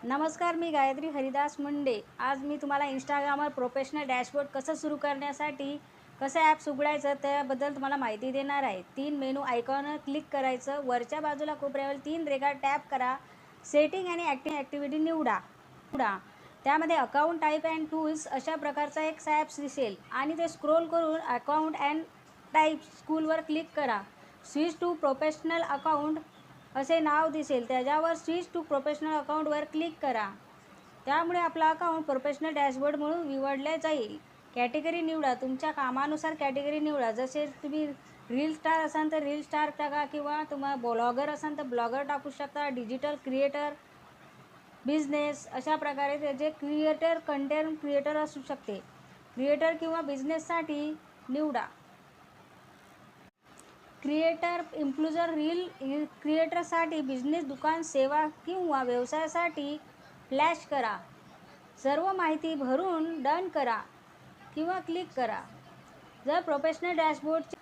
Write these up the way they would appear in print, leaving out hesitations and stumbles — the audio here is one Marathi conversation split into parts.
नमस्कार, मी गायत्री हरिदास मुंडे. आज मी तुम्हाला इंस्टाग्रामवर प्रोफेशनल डॅशबोर्ड कसं सुरू करण्यासाठी कसं ॲप्स उघडायचं त्याबद्दल तुम्हाला माहिती देणार आहे. 3 मेनू आयकॉनवर क्लिक करायचं. वरच्या बाजूला कोपऱ्यावर 3 रेघा टॅप करा. सेटिंग आणि ॲक्टिव्हिटी निवडा. त्यामध्ये अकाउंट टाईप अँड टूल्स अशा प्रकारचा एक ॲप्स दिसेल आणि ते स्क्रोल करून अकाउंट अँड टाईप स्कूलवर क्लिक करा. स्विच टू प्रोफेशनल अकाउंट असे नाव दिसेल, त्याच्यावर स्विच टू प्रोफेशनल अकाउंटवर क्लिक करा. त्यामुळे आपला अकाउंट प्रोफेशनल डॅशबोर्ड म्हणून निवडले जाईल. कॅटेगरी निवडा. तुमच्या कामानुसार कॅटेगरी निवडा. जसे तुम्ही रील स्टार असाल तर रील स्टार टाका, किंवा तुम्हाला ब्लॉगर असाल तर ब्लॉगर टाकू शकता. डिजिटल क्रिएटर, बिझनेस अशा प्रकारे त्याचे क्रिएटर, कंटेंट क्रिएटर असू शकते. क्रिएटर किंवा बिझनेससाठी निवडा. क्रिएटर, इन्फ्लुएन्सर, रील क्रिएटरसाठी बिझनेस, दुकान, सेवा किंवा व्यवसायासाठी फ्लॅश करा. सर्व माहिती भरून डन करा किंवा क्लिक करा. जर प्रोफेशनल डॅशबोर्डचे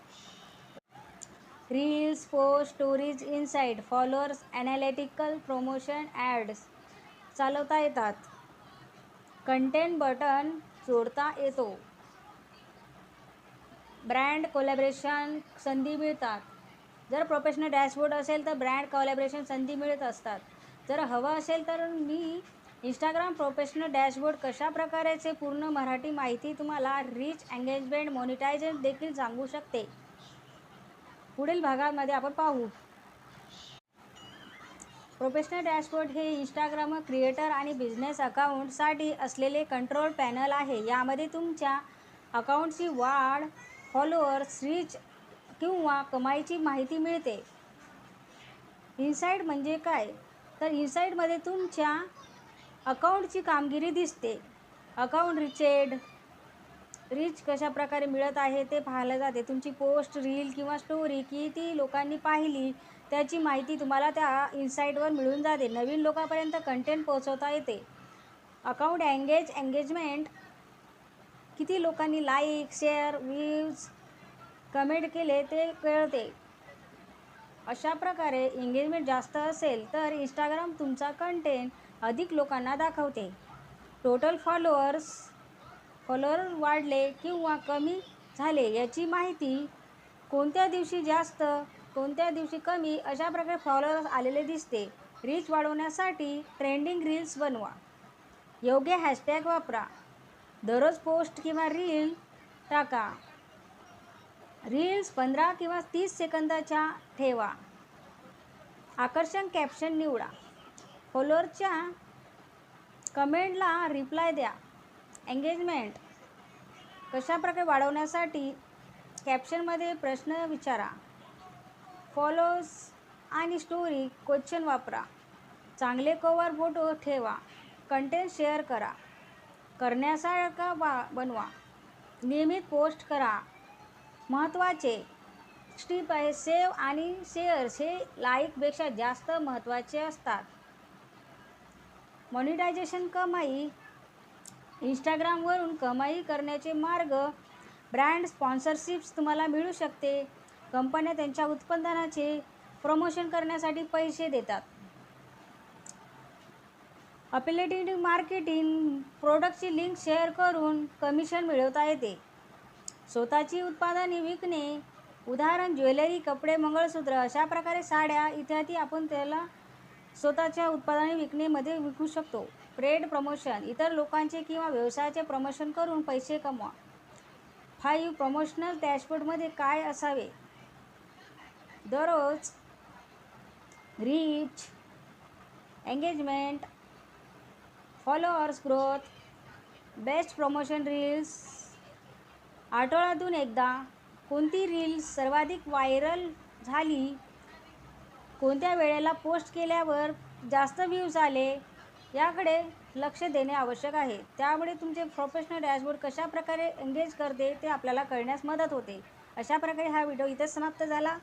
reels, post, stories, insight, followers, analytical, promotion, ads चालवता येतात. कंटेंट बटन जोडता येतो. ब्रँड कोलॅबरेशन संधी मिळतात. जर प्रोफेशनल डॅशबोर्ड असेल तर ब्रँड कोलॅबरेशन संधी मिळत असतात. जर हवं असेल तर मी इंस्टाग्राम प्रोफेशनल डॅशबोर्ड कशा प्रकारेचे पूर्ण मराठी माहिती तुम्हाला रीच, एंगेजमेंट, मॉनिटायझेशन देखील सांगू शकते. पुढील भागामध्ये आपण पाहू. प्रोफेशनल डॅशबोर्ड हे इंस्टाग्राम क्रिएटर आणि बिझनेस अकाउंटसाठी असलेले कंट्रोल पॅनल आहे. यामध्ये तुमच्या अकाउंटची वाढ, फॉलोअर्स, रीच किंवा कमाईची माहिती मिळते. इनसाइट म्हणजे काय? तर इनसाइटमध्ये तुमच्या अकाउंटची कामगिरी दिसते. अकाउंट रीच कशा प्रकारे मिळत आहे ते पाहिलं जाते. तुमची पोस्ट, रील किंवा स्टोरी किती लोकांनी पाहिली त्याची माहिती तुम्हाला त्या इनसाइटवर मिळून जाते. नवीन लोकांपर्यंत कंटेंट पोहोचवता येते. अकाउंट एंगेजमेंट, किती लोकांनी लाईक, शेअर, व्ह्यूज, कमेंट केले ते कळते. अशा प्रकारे एंगेजमेंट जास्त असेल तर इंस्टाग्राम तुमचा कंटेंट अधिक लोकांना दाखवते. टोटल फॉलोअर वाढले किंवा कमी झाले याची माहिती, कोणत्या दिवशी जास्त, कोणत्या दिवशी कमी अशा प्रकारे फॉलोअर्स आलेले दिसते. रीच वाढवण्यासाठी ट्रेंडिंग रील्स बनवा. योग्य हॅशटॅग वापरा. दररोज पोस्ट किंवा रील टाका. रील्स 15 किंवा 30 सेकंदाच्या ठेवा. आकर्षक कॅप्शन निवडा. फॉलोअरच्या कमेंटला रिप्लाय द्या. एंगेजमेंट कशाप्रकारे वाढवण्यासाठी कॅप्शनमध्ये प्रश्न विचारा. फॉलोज आणि स्टोरी क्वेश्चन वापरा. चांगले कव्हर फोटो ठेवा. कंटेंट शेअर करण्यासारखा बनवा. नियमित पोस्ट करा. महत्त्वाचे टिप आहे, सेव्ह आणि शेअर्स हे लाईकपेक्षा जास्त महत्त्वाचे असतात. मॉनिटायझेशन, कमाई. इंस्टाग्रामवरून कमाई करण्याचे मार्ग. ब्रँड स्पॉन्सरशिप्स तुम्हाला मिळू शकते. कंपन्या त्यांच्या उत्पादनाचे प्रमोशन करण्यासाठी पैसे देतात. अफिलिएटेड मार्केटिंग, प्रोडक्टची लिंक शेअर करून कमिशन मिळवता येते. स्वतःची उत्पादने विकणे, उदाहरण ज्वेलरी, कपडे, मंगळसूत्र अशा प्रकारे साड्या इत्यादी आपण त्याला स्वतःच्या उत्पादने विकणेमध्ये विकू शकतो. पेड प्रमोशन, इतर लोकांचे किंवा व्यवसायाचे प्रमोशन करून पैसे कमवा. 5 प्रमोशनल डॅशबोर्डमध्ये काय असावे? दररोज reach, engagement, followers growth, best promotion reels. आठवड्यातून एकदा कोणती रील्स सर्वाधिक व्हायरल झाली, कोणत्या वेळेला पोस्ट केल्यावर जास्त व्ह्यूज आले याकडे लक्ष देणे आवश्यक आहे. त्यामुळे तुमचे प्रोफेशनल डॅशबोर्ड कशा प्रकारे एंगेज करते ते आपल्याला कळण्यास मदत होते. अशा प्रकारे हा व्हिडिओ इथे समाप्त झाला.